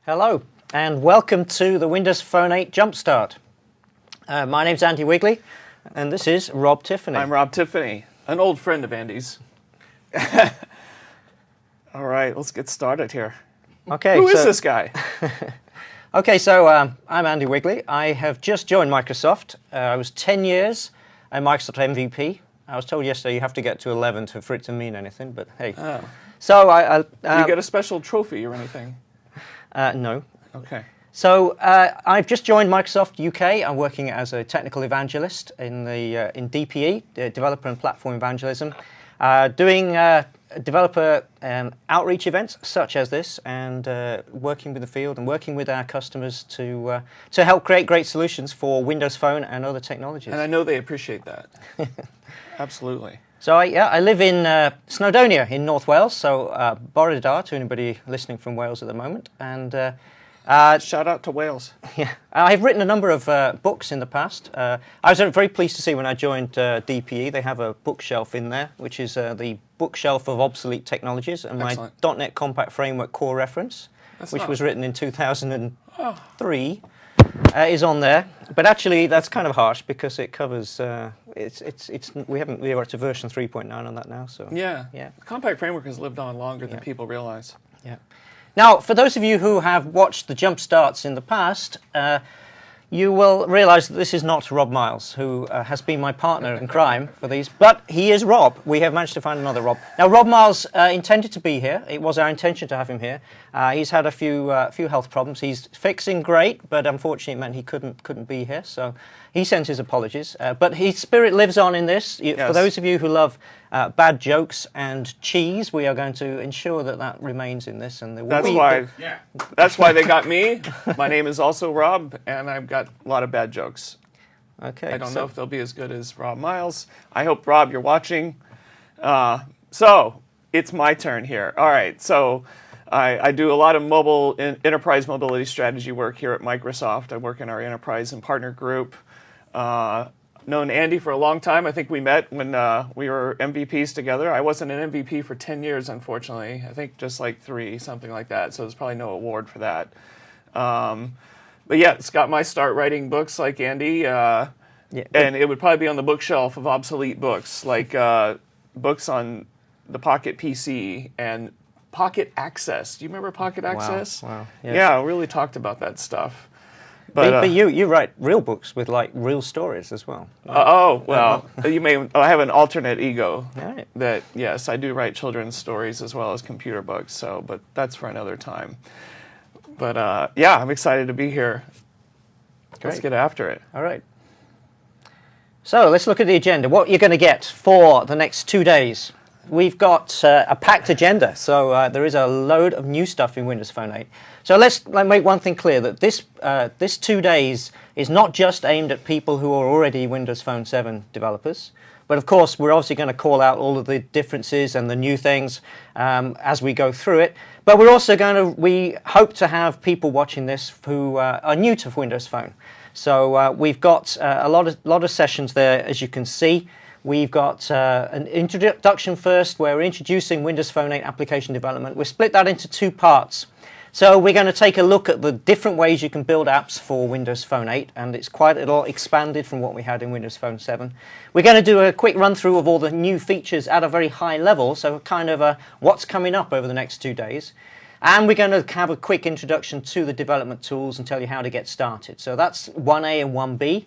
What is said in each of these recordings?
Hello, and welcome to the Windows Phone 8 Jumpstart. My name's Andy Wigley, and this is Rob Tiffany. I'm Rob Tiffany, an old friend of Andy's. All right, let's get started here. Okay, Who is this guy? Okay, so I'm Andy Wigley. I have just joined Microsoft. I was 10 years a Microsoft MVP. I was told yesterday you have to get to 11 for it to mean anything, but hey. Oh. So I Do you get a special trophy or anything? No. Okay. So I've just joined Microsoft UK. I'm working as a technical evangelist in DPE, Developer and Platform Evangelism, doing developer outreach events such as this, and working with the field and working with our customers to help create great solutions for Windows Phone and other technologies. And I know they appreciate that. Absolutely. So I live in Snowdonia in North Wales, so Bore da to anybody listening from Wales at the moment. And shout out to Wales. Yeah, I've written a number of books in the past. I was very pleased to see when I joined DPE, they have a bookshelf in there, which is the bookshelf of obsolete technologies, and Excellent. my .NET Compact Framework core reference, which was written in 2003, is on there. But actually, that's kind of harsh because it covers. We are to version 3.9 on that now. So Yeah. yeah. The Compact Framework has lived on longer than people realize. Yeah. Now, for those of you who have watched the jump starts in the past, you will realize that this is not Rob Miles, who has been my partner in crime for these, but he is Rob. We have managed to find another Rob. Now, Rob Miles intended to be here. It was our intention to have him here. He's had a few health problems. He's fixing great, but unfortunately it meant he couldn't be here, so he sends his apologies. But his spirit lives on in this. Yes. For those of you who love bad jokes and cheese, we are going to ensure that remains in this. And That's why they got me. My name is also Rob, and I've got a lot of bad jokes. Okay. I don't know if they'll be as good as Rob Miles. I hope, Rob, you're watching. So it's my turn here. All right. So I do a lot of enterprise mobility strategy work here at Microsoft. I work in our enterprise and partner group. Known Andy for a long time. I think we met when we were MVPs together. I wasn't an MVP for 10 years, unfortunately. I think just like 3, something like that. So there's probably no award for that. But yeah, it's got my start writing books like Andy. And it would probably be on the bookshelf of obsolete books, like books on the Pocket PC and Pocket Access. Do you remember Pocket Access? Wow. Yes. Yeah, we really talked about that stuff. But you write real books with like real stories as well. I have an alternate ego. Right. That yes, I do write children's stories as well as computer books. So, but that's for another time. But yeah, I'm excited to be here. Let's get after it. All right. So let's look at the agenda. What you're going to get for the next 2 days. We've got a packed agenda, so there is a load of new stuff in Windows Phone 8. So let's make one thing clear, that this 2 days is not just aimed at people who are already Windows Phone 7 developers, but of course we're obviously going to call out all of the differences and the new things as we go through it. But we're also we hope to have people watching this who are new to Windows Phone. So we've got a lot of sessions there, as you can see. We've got an introduction first, where we're introducing Windows Phone 8 application development. We've split that into 2 parts. So we're going to take a look at the different ways you can build apps for Windows Phone 8, and it's quite a lot expanded from what we had in Windows Phone 7. We're going to do a quick run through of all the new features at a very high level, so kind of what's coming up over the next 2 days. And we're going to have a quick introduction to the development tools and tell you how to get started. So that's 1A and 1B.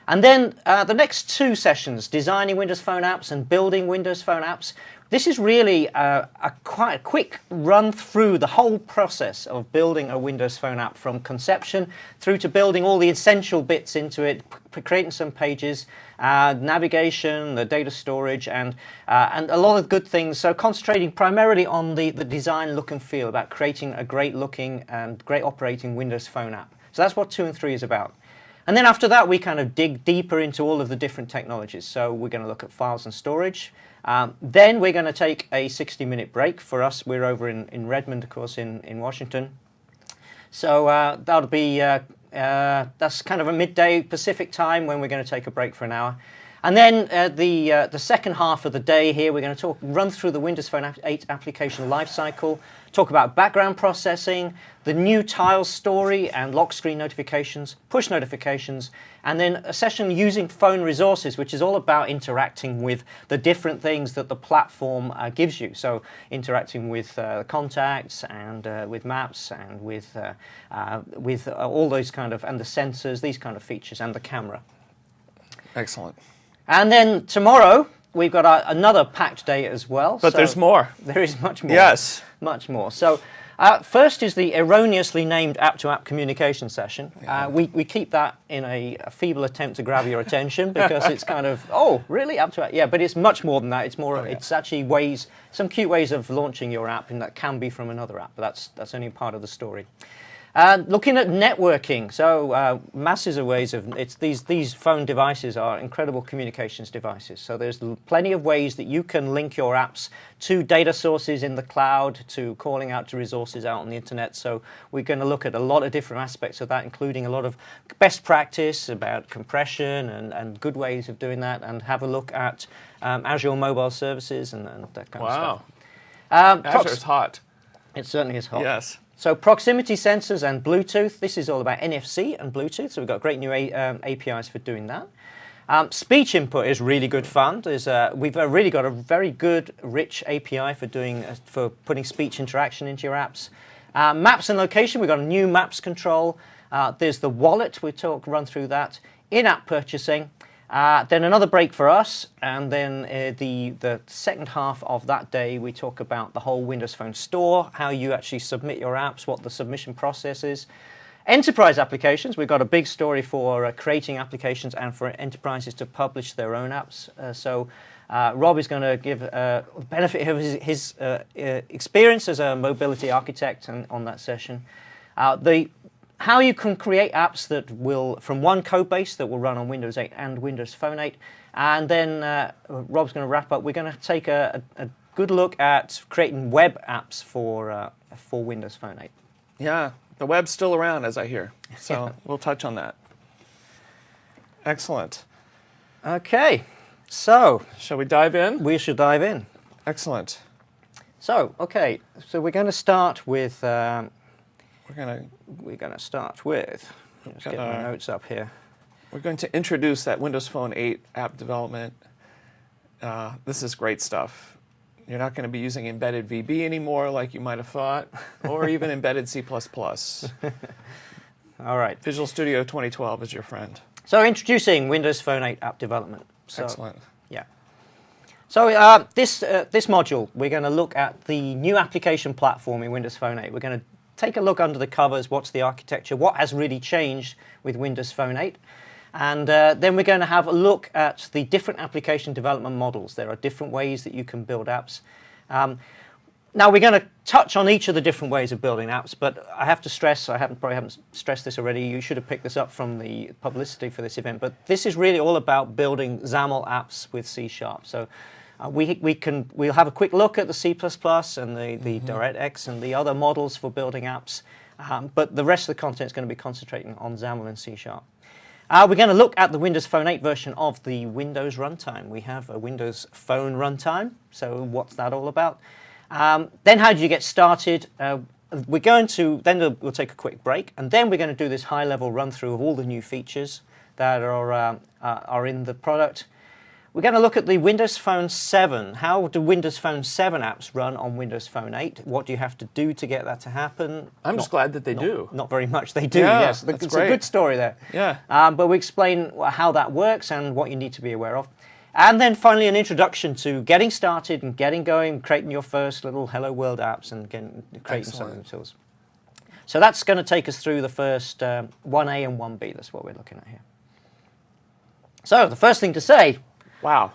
And then the next 2 sessions, designing Windows Phone apps and building Windows Phone apps. This is really quite a quick run through the whole process of building a Windows Phone app, from conception through to building all the essential bits into it, creating some pages, navigation, the data storage, and a lot of good things. So concentrating primarily on the design, look and feel, about creating a great looking and great operating Windows Phone app. So that's what 2 and 3 is about. And then after that, we kind of dig deeper into all of the different technologies. So we're going to look at files and storage. Then we're going to take a 60-minute break. For us, we're over in Redmond, of course, in Washington. So that'll be that's kind of a midday Pacific time when we're going to take a break for an hour. And then the second half of the day here, we're going to run through the Windows Phone 8 application lifecycle, talk about background processing, the new tiles story and lock screen notifications, push notifications, and then a session using phone resources, which is all about interacting with the different things that the platform gives you. So interacting with contacts and with maps and with all those kind of, and the sensors, these kind of features, and the camera. Excellent. And then tomorrow, we've got another packed day as well. But there's more. There is much more. Yes. Much more. So first is the erroneously named app-to-app communication session. Yeah. We keep that in a feeble attempt to grab your attention because it's kind of, oh, really, app-to-app? Yeah, but it's much more than that. It's more, it's actually some cute ways of launching your app, and that can be from another app, but that's only part of the story. Looking at networking, so masses of ways of these phone devices are incredible communications devices. So there's plenty of ways that you can link your apps to data sources in the cloud, to calling out to resources out on the internet. So we're going to look at a lot of different aspects of that, including a lot of best practice about compression and good ways of doing that, and have a look at Azure mobile services and that kind of stuff. Wow. Azure's hot. It certainly is hot. Yes. So proximity sensors and Bluetooth. This is all about NFC and Bluetooth. So we've got great new APIs for doing that. Speech input is really good fun. We've really got a very good, rich API for putting speech interaction into your apps. Maps and location. We've got a new maps control. There's the wallet. We'll run through that. In-app purchasing. Then another break for us, and then the second half of that day we talk about the whole Windows Phone store, how you actually submit your apps, what the submission process is. Enterprise applications, we've got a big story for creating applications and for enterprises to publish their own apps. So Rob is going to give benefit of his experience as a mobility architect on that session. How you can create apps that will, from one code base that will run on Windows 8 and Windows Phone 8. And then Rob's going to wrap up. We're going to take a good look at creating web apps for Windows Phone 8. Yeah, the web's still around, as I hear. So we'll touch on that. Excellent. Okay, so shall we dive in? We should dive in. Excellent. So, okay, so we're going to start with... We're going to start with, let's get my notes up here. We're going to introduce that Windows Phone 8 app development. This is great stuff. You're not going to be using embedded VB anymore like you might have thought, or even embedded C++. All right. Visual Studio 2012 is your friend. So introducing Windows Phone 8 app development. So, excellent. Yeah. So this module, we're going to look at the new application platform in Windows Phone 8. We're going to take a look under the covers, what's the architecture, what has really changed with Windows Phone 8. And then we're going to have a look at the different application development models. There are different ways that you can build apps. Now we're going to touch on each of the different ways of building apps, but I have to stress, probably haven't stressed this already, you should have picked this up from the publicity for this event, but this is really all about building XAML apps with C#. So we'll have a quick look at the C++ and the DirectX and the other models for building apps, but the rest of the content is going to be concentrating on XAML and C#. We're going to look at the Windows Phone 8 version of the Windows runtime. We have a Windows Phone runtime, so what's that all about? Then how do you get started? We'll take a quick break, and then we're going to do this high-level run-through of all the new features that are in the product. We're going to look at the Windows Phone 7. How do Windows Phone 7 apps run on Windows Phone 8? What do you have to do to get that to happen? I'm just glad that they do. Not very much they do, yeah, yes. It's great. A good story there. Yeah. But we explain how that works and what you need to be aware of. And then finally an introduction to getting started and getting going, creating your first little Hello World apps and creating some of them tools. So that's going to take us through the first 1A and 1B. That's what we're looking at here. So the first thing to say, wow,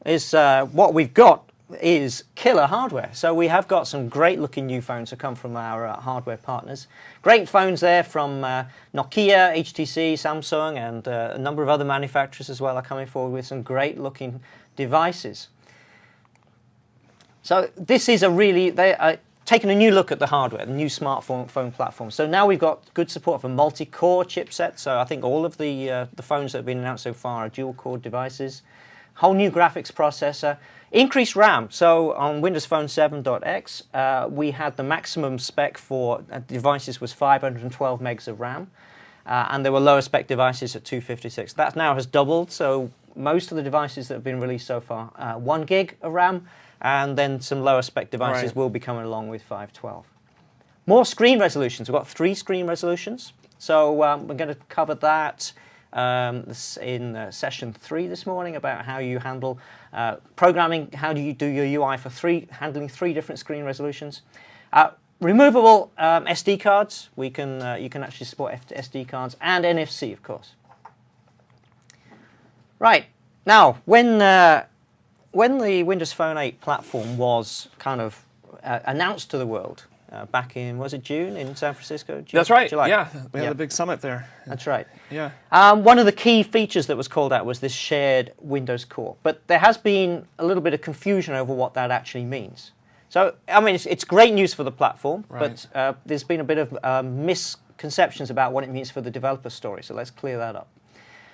is what we've got is killer hardware. So we have got some great looking new phones that come from our hardware partners. Great phones there from Nokia, HTC, Samsung, and a number of other manufacturers as well are coming forward with some great looking devices. So this is they are taking a new look at the hardware, the new smartphone platform. So now we've got good support for multi-core chipsets. So I think all of the phones that have been announced so far are dual-core devices. whole new graphics processor, increased RAM. So on Windows Phone 7.x, we had the maximum spec for devices was 512 megs of RAM, and there were lower spec devices at 256. That now has doubled, so most of the devices that have been released so far, 1 gig of RAM, and then some lower spec devices will be coming along with 512. More screen resolutions. We've got 3 screen resolutions. So we're going to cover that in session 3 this morning about how you handle programming, how do you do your UI for handling 3 different screen resolutions. Removable SD cards. You can actually support SD cards and NFC, of course. Right. Now, when the Windows Phone 8 platform was kind of announced to the world, back in, was it June in San Francisco? June, That's right. July? Yeah, we had a big summit there. That's right. Yeah. One of the key features that was called out was this shared Windows core. But there has been a little bit of confusion over what that actually means. So, I mean, it's great news for the platform, but there's been a bit of misconceptions about what it means for the developer story. So let's clear that up.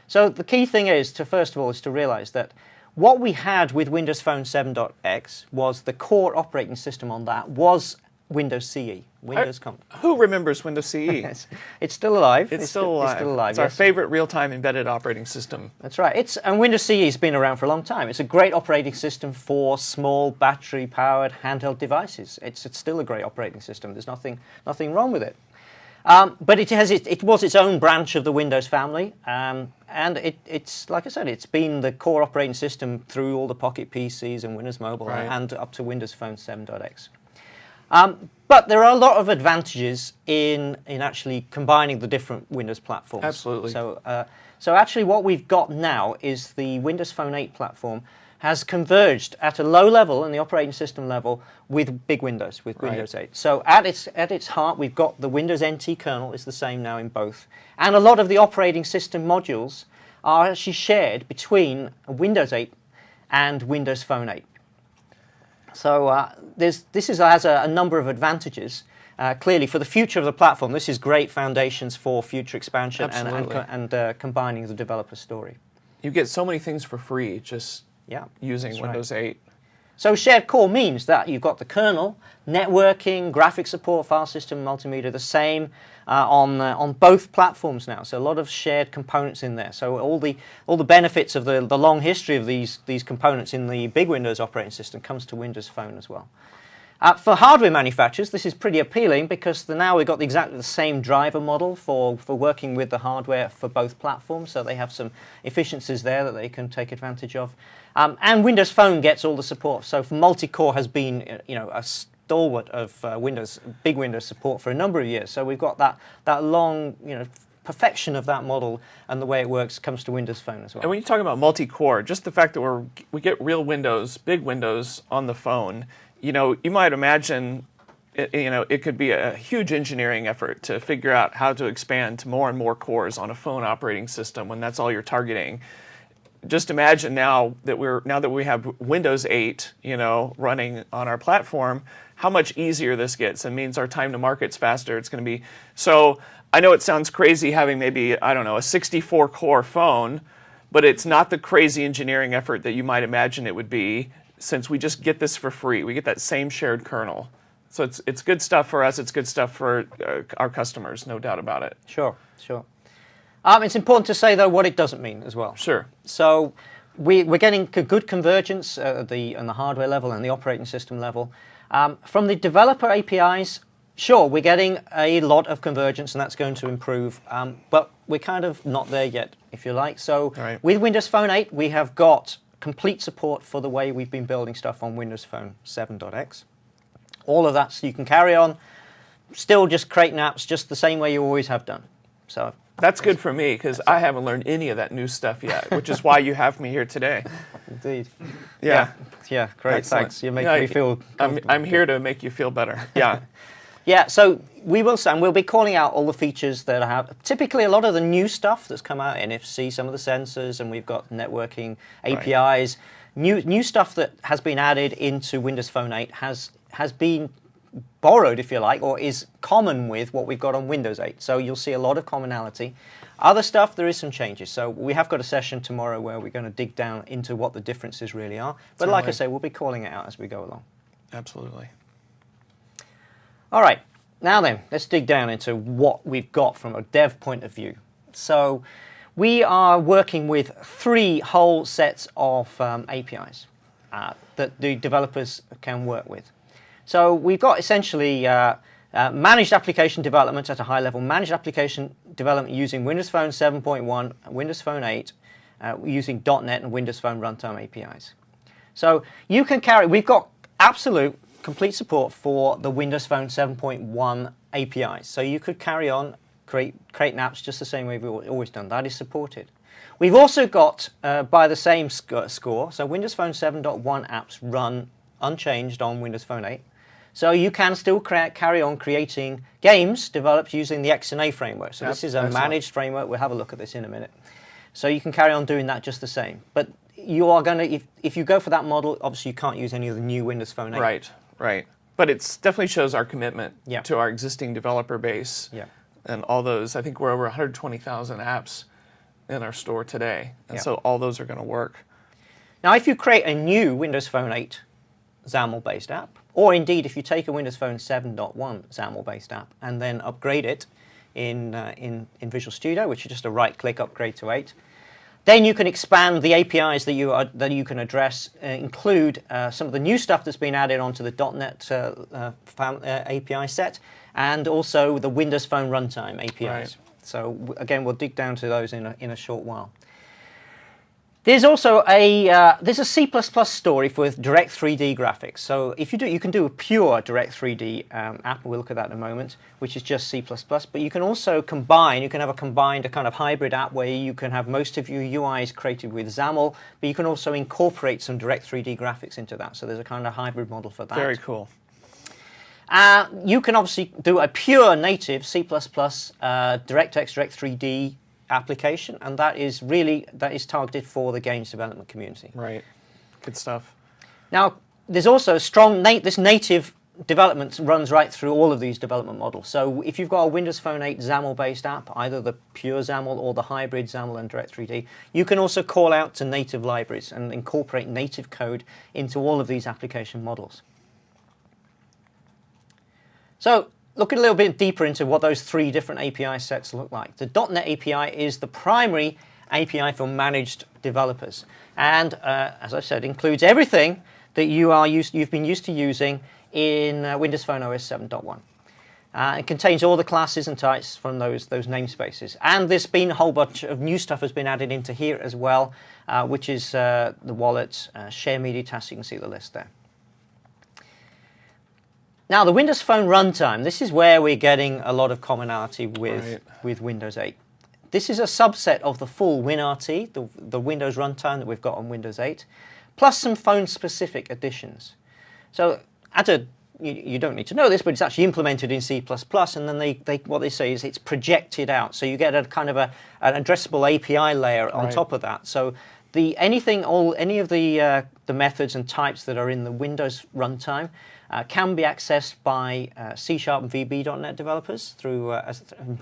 So the key thing is first of all, is to realize that what we had with Windows Phone 7.x was the core operating system on that was Windows CE. Who remembers Windows CE? It's still alive. It's still alive. It's still alive. It's our favorite real-time embedded operating system. That's right. And Windows CE has been around for a long time. It's a great operating system for small battery-powered handheld devices. It's still a great operating system. There's nothing wrong with it. But it was its own branch of the Windows family, and it's like I said, it's been the core operating system through all the Pocket PCs and Windows Mobile and up to Windows Phone 7.x. But there are a lot of advantages in actually combining the different Windows platforms. Absolutely. So actually what we've got now is the Windows Phone 8 platform has converged at a low level in the operating system level with big Windows, with Windows 8. So at its heart, we've got the Windows NT kernel is the same now in both. And a lot of the operating system modules are actually shared between Windows 8 and Windows Phone 8. So this has a number of advantages. Clearly, for the future of the platform, this is great foundations for future expansion and combining the developer story. You get so many things for free just using Windows 8. So shared core means that you've got the kernel, networking, graphics support, file system, multimedia, the same on both platforms now. So a lot of shared components in there. So all the benefits of the long history of these components in the big Windows operating system comes to Windows Phone as well. For hardware manufacturers, this is pretty appealing because now we've got exactly the same driver model for working with the hardware for both platforms. So they have some efficiencies there that they can take advantage of. And Windows Phone gets all the support. So multi-core has been a stalwart of big Windows support for a number of years. So we've got that long perfection of that model and the way it works comes to Windows Phone as well. And when you talk about multi-core, just the fact that we get real Windows, big Windows on the phone, you might imagine, it could be a huge engineering effort to figure out how to expand to more and more cores on a phone operating system when that's all you're targeting. Just imagine now that we have Windows 8, running on our platform, how much easier this gets. It means our time to market's faster. It's going to be so. I know it sounds crazy having maybe a 64-core phone, but it's not the crazy engineering effort that you might imagine it would be. Since we just get this for free, we get that same shared kernel. So it's good stuff for us. It's good stuff for our customers, no doubt about it. Sure. It's important to say, though, what it doesn't mean as well. Sure. So we're getting good convergence on the hardware level and the operating system level. From the developer APIs, sure, we're getting a lot of convergence, and that's going to improve. But we're kind of not there yet, if you like. So with Windows Phone 8, we have got complete support for the way we've been building stuff on Windows Phone 7.x. All of that, so you can carry on, still just creating apps just the same way you always have done. So that's good for me because I haven't learned any of that new stuff yet, which is why you have me here today. Indeed. Yeah, great. Excellent. Thanks. You make me feel comfortable. I'm here to make you feel better. Yeah. Yeah, so we'll be calling out all the features that have typically a lot of the new stuff that's come out, NFC, some of the sensors, and we've got networking APIs. New stuff that has been added into Windows Phone 8 has been borrowed, if you like, or is common with what we've got on Windows 8. So you'll see a lot of commonality. Other stuff, there is some changes. So we have got a session tomorrow where we're going to dig down into what the differences really are. But like I say, we'll be calling it out as we go along. Absolutely. All right. Now then, let's dig down into what we've got from a dev point of view. So we are working with 3 whole sets of APIs that the developers can work with. So we've got essentially managed application development at a high level, managed application development using Windows Phone 7.1, Windows Phone 8, using .NET and Windows Phone Runtime APIs. So you can carry, we've got absolute complete support for the Windows Phone 7.1 APIs. So you could carry on creating apps just the same way we've always done. That is supported. We've also got, by the same score, so Windows Phone 7.1 apps run unchanged on Windows Phone 8. So you can still carry on creating games developed using the XNA framework. So this is a managed framework. We'll have a look at this in a minute. So you can carry on doing that just the same. But you are going to, if you go for that model, obviously you can't use any of the new Windows Phone 8. Right, right. But it definitely shows our commitment to our existing developer base. Yeah. And all those, I think we're over 120,000 apps in our store today. And so all those are going to work. Now, if you create a new Windows Phone 8 XAML-based app, or indeed if you take a Windows Phone 7.1 XAML-based app and then upgrade it in Visual Studio, which is just a right-click upgrade to 8, then you can expand the APIs that you can address, include some of the new stuff that's been added onto the .NET API set, and also the Windows Phone Runtime APIs. Right. So again, we'll dig down to those in a short while. There's also a C++ story with Direct 3D graphics. So if you do, you can do a pure Direct 3D app. We'll look at that in a moment, which is just C++. But you can also combine. You can have a kind of hybrid app where you can have most of your UIs created with XAML, but you can also incorporate some Direct 3D graphics into that. So there's a kind of hybrid model for that. Very cool. You can obviously do a pure native C++ DirectX Direct 3D application, and that is targeted for the games development community. Right. Good stuff. Now, there's also strong this native development runs right through all of these development models. So if you've got a Windows Phone 8 XAML-based app, either the pure XAML or the hybrid XAML and Direct 3D, you can also call out to native libraries and incorporate native code into all of these application models. So look a little bit deeper into what those 3 different API sets look like. The .NET API is the primary API for managed developers, and as I said, includes everything that you've been used to using in Windows Phone OS 7.1. It contains all the classes and types from those namespaces, and there's been a whole bunch of new stuff has been added into here as well, which is the wallet, share media tasks. You can see the list there. Now, the Windows Phone Runtime, this is where we're getting a lot of commonality with Windows 8. This is a subset of the full WinRT, the Windows Runtime that we've got on Windows 8, plus some phone-specific additions. So, you don't need to know this, but it's actually implemented in C++, and then what they say is it's projected out. So you get a kind of an addressable API layer on top of that. So any of the methods and types that are in the Windows Runtime can be accessed by C# and VB.NET developers through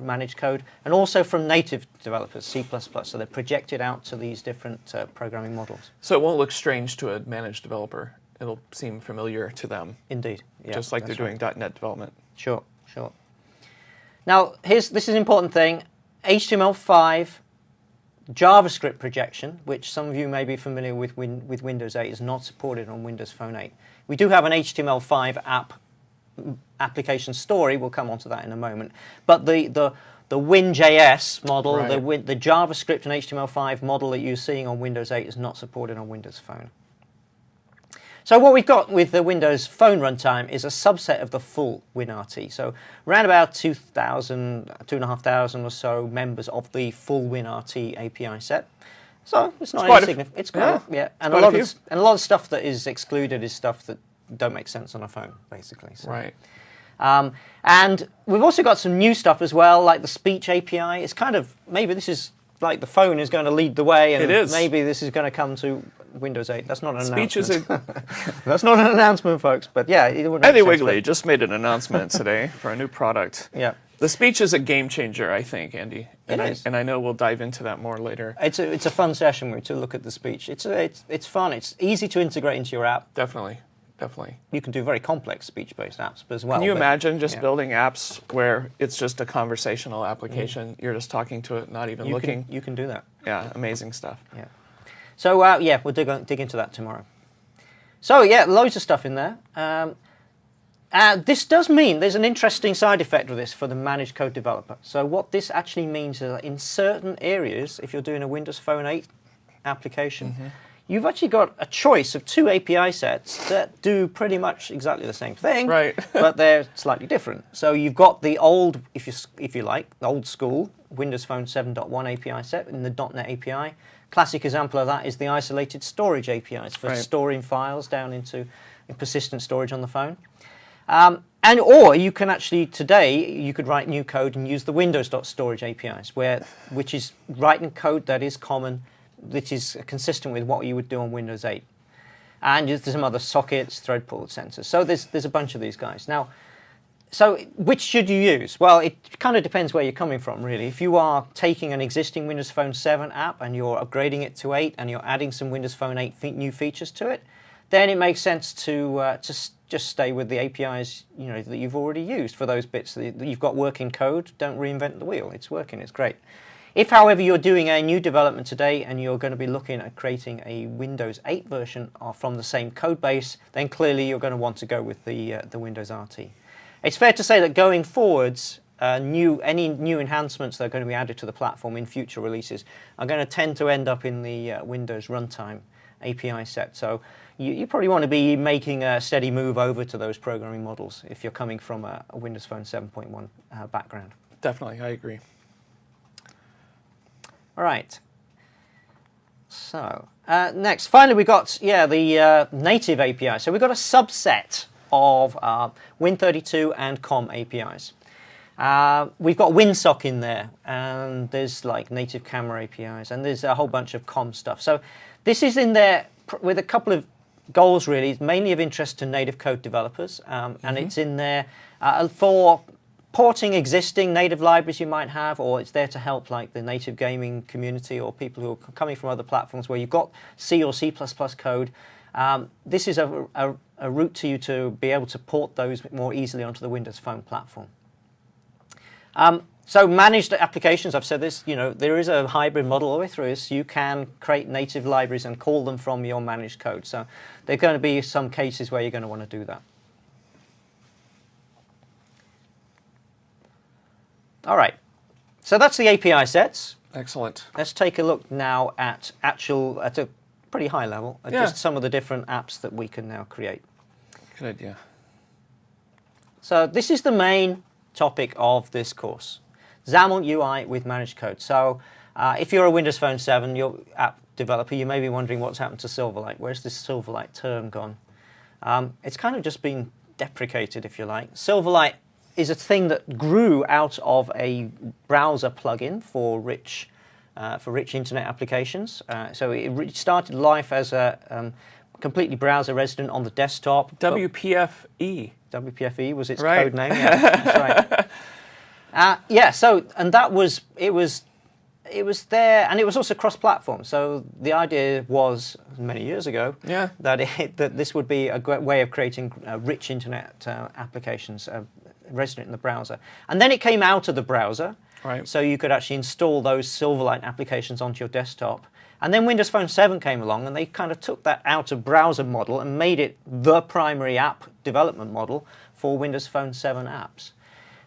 managed code, and also from native developers, C++. So they're projected out to these different programming models. So it won't look strange to a managed developer. It'll seem familiar to them. Indeed. Yeah, just like they're doing .NET development. Sure, sure. Now, this is an important thing. HTML5 JavaScript projection, which some of you may be familiar with Windows 8, is not supported on Windows Phone 8. We do have an HTML5 application story. We'll come on to that in a moment. But the Win.js model, the JavaScript and HTML5 model that you're seeing on Windows 8 is not supported on Windows Phone. So what we've got with the Windows Phone Runtime is a subset of the full WinRT. So around about 2,500 or so members of the full WinRT API set. So it's not insignificant. It's quite and a lot of stuff that is excluded is stuff that don't make sense on a phone, basically. So. Right. And we've also got some new stuff as well, like the speech API. It's kind of, maybe this is like the phone is going to lead the way, and maybe this is going to come to Windows 8. That's not an Speech announcement. That's not an announcement, folks. But yeah, it would make Andy sense, Wiggly just made an announcement today for a new product. Yeah. The speech is a game changer, I think, Andy. It is. And I know we'll dive into that more later. It's a fun session where to look at the speech. It's fun. It's easy to integrate into your app. Definitely. Definitely. You can do very complex speech-based apps as well. Can you imagine just building apps where it's just a conversational application? You're just talking to it, not even looking. You can do that. Yeah, amazing stuff. Yeah. So yeah, we'll dig into that tomorrow. So yeah, loads of stuff in there. This does mean there's an interesting side effect of this for the managed code developer. So what this actually means is that in certain areas, if you're doing a Windows Phone 8 application, you've actually got a choice of 2 API sets that do pretty much exactly the same thing, right? But they're slightly different. So you've got the old, if you like, the old school Windows Phone 7.1 API set in the .NET API. Classic example of that is the isolated storage APIs for storing files down into persistent storage on the phone. Or you can actually, today, you could write new code and use the Windows.storage APIs, which is writing code that is common, that is consistent with what you would do on Windows 8. And there's some other sockets, thread pool sensors. So there's a bunch of these guys. Now, so which should you use? Well, it kind of depends where you're coming from, really. If you are taking an existing Windows Phone 7 app and you're upgrading it to 8 and you're adding some Windows Phone 8 new features to it, then it makes sense to just stay with the APIs that you've already used for those bits that you've got working code. Don't reinvent the wheel. It's working. It's great. If, however, you're doing a new development today and you're going to be looking at creating a Windows 8 version from the same code base, then clearly you're going to want to go with the Windows RT. It's fair to say that going forwards, any new enhancements that are going to be added to the platform in future releases are going to tend to end up in the Windows Runtime API set. So you probably want to be making a steady move over to those programming models if you're coming from a Windows Phone 7.1 background. Definitely, I agree. All right. So next, finally, we got the native API. So we've got a subset of Win32 and COM APIs. We've got WinSock in there, and there's like native camera APIs, and there's a whole bunch of COM stuff. So this is in there with a couple of goals, really. It's mainly of interest to native code developers, and it's in there for porting existing native libraries you might have, or it's there to help like the native gaming community or people who are coming from other platforms where you've got C or C++ code. This is a route to you to be able to port those more easily onto the Windows Phone platform. So managed applications, I've said this, there is a hybrid model all the way through this. You can create native libraries and call them from your managed code. So there are going to be some cases where you're going to want to do that. All right, so that's the API sets. Excellent. Let's take a look now at a pretty high level, at just some of the different apps that we can now create. Good idea. So this is the main topic of this course, XAML UI with managed code. So if you're a Windows Phone 7, your app developer, you may be wondering what's happened to Silverlight. Where's this Silverlight term gone? It's kind of just been deprecated, if you like. Silverlight is a thing that grew out of a browser plugin for rich internet applications. So it started life as a completely browser resident on the desktop. WPFE. WPFE was its code name. Yeah, that's right. So and it was there, and it was also cross-platform. So the idea was many years ago that this would be a great way of creating rich internet applications resident in the browser. And then it came out of the browser, so you could actually install those Silverlight applications onto your desktop. And then Windows Phone 7 came along, and they kind of took that out of browser model and made it the primary app development model for Windows Phone 7 apps.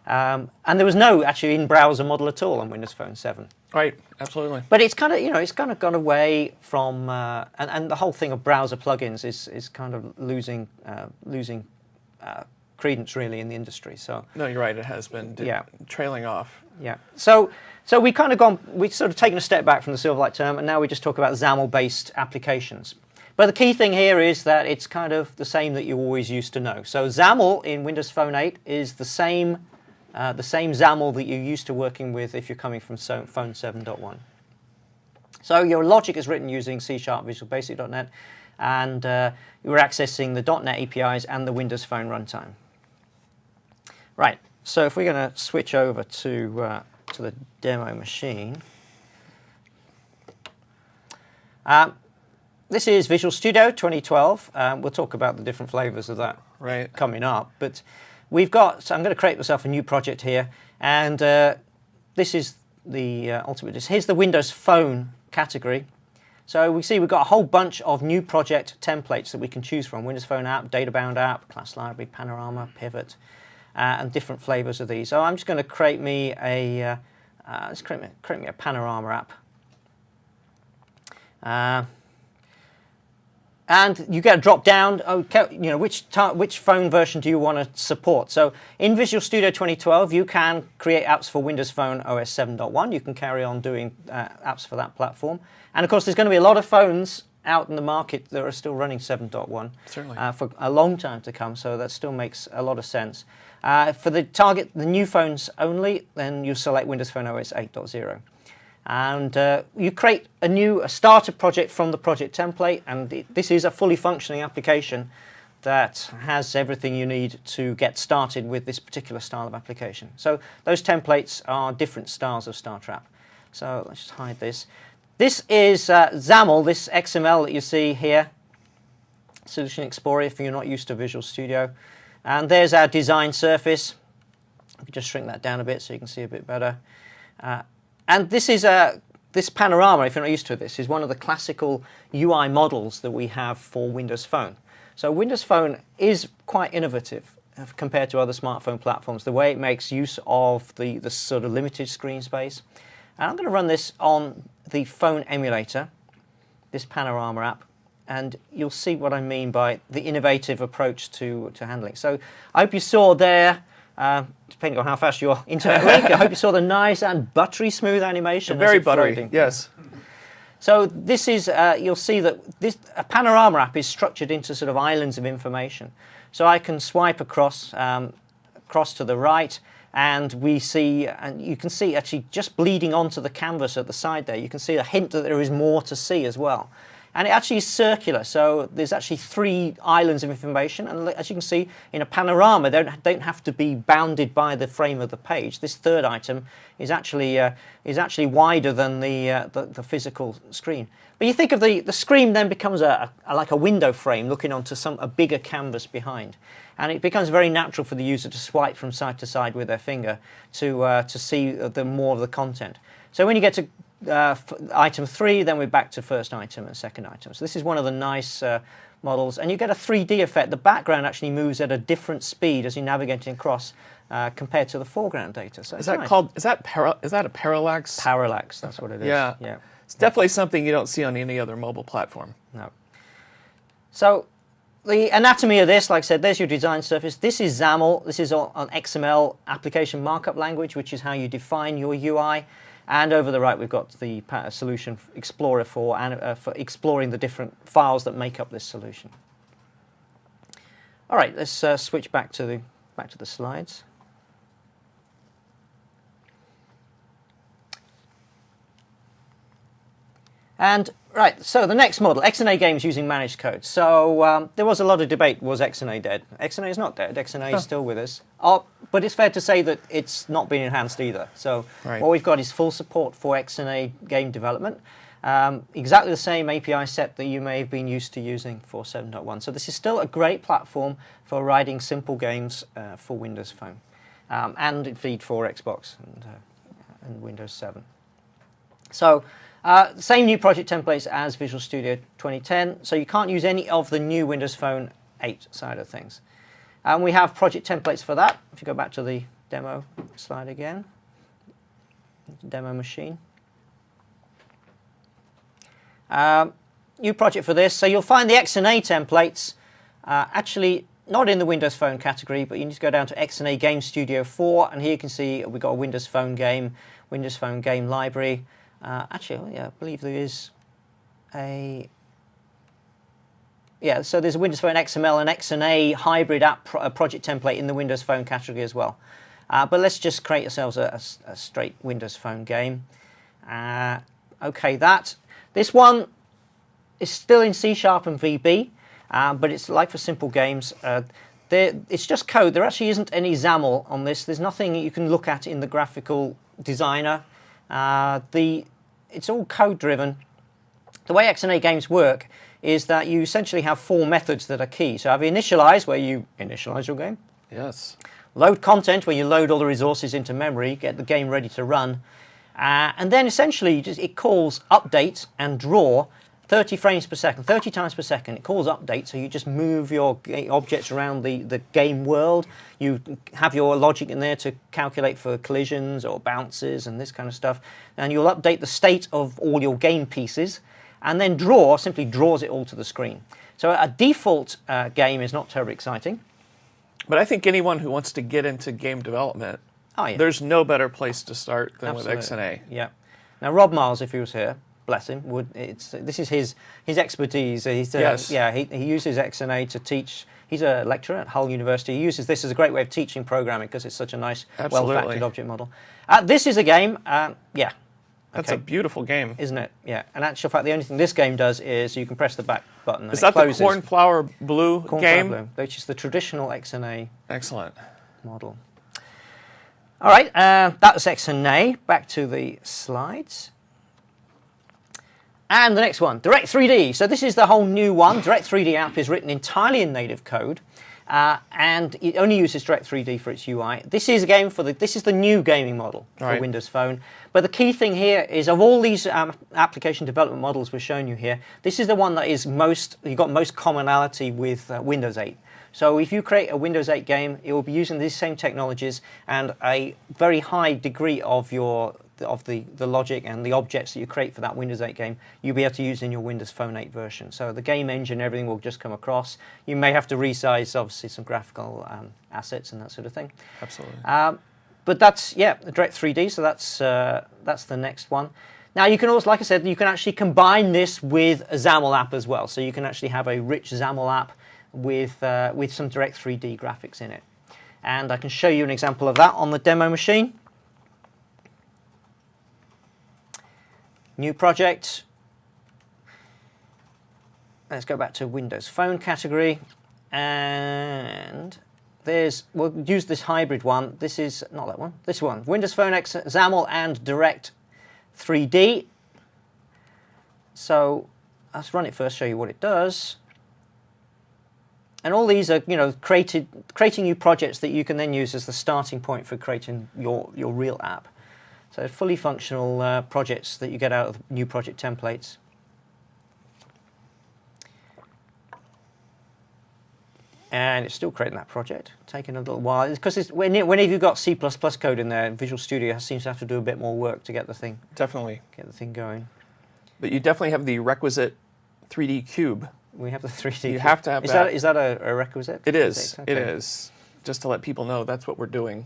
And there was no actually in-browser model at all on Windows Phone 7. Right, absolutely. But it's kind of it's kind of gone away from and the whole thing of browser plugins is kind of losing credence really in the industry. So no, you're right. It has been trailing off. Yeah. So we've sort of taken a step back from the Silverlight term, and now we just talk about XAML-based applications. But the key thing here is that it's kind of the same that you always used to know. So XAML in Windows Phone 8 is the same XAML that you're used to working with if you're coming from Phone 7.1. So your logic is written using C# Visual Basic.NET, and you're accessing the .NET APIs and the Windows Phone runtime. Right, so if we're going to switch over to the demo machine, this is Visual Studio 2012. We'll talk about the different flavors of that coming up. But we've got, so I'm going to create myself a new project here, and this is the ultimate. Here's the Windows Phone category. So we see we've got a whole bunch of new project templates that we can choose from: Windows Phone app, data-bound app, class library, panorama, pivot, and different flavors of these. So I'm just going to create me a create me a panorama app. And you get a drop down. Okay, you know, which phone version do you want to support? So in Visual Studio 2012, you can create apps for Windows Phone OS 7.1. You can carry on doing apps for that platform. And of course, there's going to be a lot of phones out in the market that are still running 7.1 certainly for a long time to come. So that still makes a lot of sense. For the new phones only, then you select Windows Phone OS 8.0. And you create a starter project from the project template, and this is a fully functioning application that has everything you need to get started with this particular style of application. So those templates are different styles of starter app. So let's just hide this. This is XAML, this XML that you see here, Solution Explorer if you're not used to Visual Studio. And there's our design surface. Let me just shrink that down a bit so you can see a bit better. And this is this panorama, if you're not used to this, is one of the classical UI models that we have for Windows Phone. So Windows Phone is quite innovative compared to other smartphone platforms, the way it makes use of the sort of limited screen space. And I'm going to run this on the phone emulator, this panorama app, and you'll see what I mean by the innovative approach to handling. So I hope you saw there, depending on how fast your internet link, I hope you saw the nice and buttery smooth animation. Very buttery, yes. So this is, you'll see that a panorama app is structured into sort of islands of information. So I can swipe across to the right, and we see, and you can see actually just bleeding onto the canvas at the side there, you can see a hint that there is more to see as well. And it actually is circular, so there's actually 3 islands of information, and as you can see, in a panorama, they don't have to be bounded by the frame of the page. This third item is actually wider than the physical screen. But you think of the screen then becomes like a window frame looking onto a bigger canvas behind, and it becomes very natural for the user to swipe from side to side with their finger to see more of the content. So when you get to item 3, then we're back to first item and second item. So this is one of the nice models, and you get a 3D effect. The background actually moves at a different speed as you're navigating across compared to the foreground data. So is that nice. Is that a parallax? Parallax, that's what it is. Yeah. It's definitely something you don't see on any other mobile platform. No. So the anatomy of this, like I said, there's your design surface. This is XAML. This is an XML application markup language, which is how you define your UI. And over the right, we've got the Solution Explorer for exploring the different files that make up this solution. All right, let's switch back to the slides. And right, so the next model, XNA games using managed code. So there was a lot of debate, was XNA dead? XNA is not dead, XNA is still with us. But it's fair to say that it's not been enhanced either. So what we've got is full support for XNA game development. Exactly the same API set that you may have been used to using for 7.1. So this is still a great platform for writing simple games for Windows Phone. And indeed for Xbox and Windows 7. So same new project templates as Visual Studio 2010, so you can't use any of the new Windows Phone 8 side of things. And we have project templates for that. If you go back to the demo slide again, demo machine. New project for this, so you'll find the XNA templates actually not in the Windows Phone category, but you need to go down to XNA Game Studio 4, and here you can see we've got a Windows Phone game library. Actually, yeah, I believe there is so there's a Windows Phone XML and XNA hybrid app project template in the Windows Phone category as well. But let's just create ourselves a straight Windows Phone game. OK, that. This one is still in C# and VB, but it's like for simple games. It's just code. There actually isn't any XAML on this. There's nothing you can look at in the graphical designer. It's all code driven. The way XNA games work is that you essentially have 4 methods that are key. So I have initialize, where you initialize your game. Yes. Load content, where you load all the resources into memory, get the game ready to run. And then essentially it calls update and draw 30 frames per second, 30 times per second. It calls update, so you just move your objects around the game world. You have your logic in there to calculate for collisions or bounces and this kind of stuff. And you'll update the state of all your game pieces. And then draw simply draws it all to the screen. So a default game is not terribly exciting. But I think anyone who wants to get into game development, there's no better place to start than with XNA. Yeah. Now Rob Miles, if he was here, bless him, this is his expertise. Yes. He uses XNA to teach. He's a lecturer at Hull University. He uses this as a great way of teaching programming because it's such a nice, well-factored object model. This is a game. That's a beautiful game. Isn't it? Yeah. And actual fact, the only thing this game does is you can press the back button and Is that the Cornflower Blue game? Blue, which is the traditional XNA Excellent. model. All right, that was XNA. Back to the slides. And the next one, Direct3D. So this is the whole new one. Direct3D app is written entirely in native code. And it only uses Direct3D for its UI. This is a game this is the new gaming model for Windows Phone. But the key thing here is, of all these application development models we're showing you here, this is the one that is you've got most commonality with Windows 8. So if you create a Windows 8 game, it will be using these same technologies and a very high degree of the logic and the objects that you create for that Windows 8 game, you'll be able to use in your Windows Phone 8 version. So the game engine, everything will just come across. You may have to resize, obviously, some graphical assets and that sort of thing. Absolutely. But that's, the Direct3D, so that's the next one. Now you can also, like I said, you can actually combine this with a XAML app as well. So you can actually have a rich XAML app with some Direct3D graphics in it. And I can show you an example of that on the demo machine. New project. Let's go back to Windows Phone category. And we'll use this hybrid one. This is, not that one, this one. Windows Phone X, XAML and Direct3D. So let's run it first, show you what it does. And all these are, creating new projects that you can then use as the starting point for creating your real app. So fully functional projects that you get out of new project templates. And it's still creating that project, taking a little while. Because whenever you've got C++ code in there, Visual Studio seems to have to do a bit more work to get the thing. Definitely. Get the thing going. But you definitely have the requisite 3D cube. We have the 3D. You have to have that. Is that a requisite? It is. Okay. It is. Just to let people know that's what we're doing.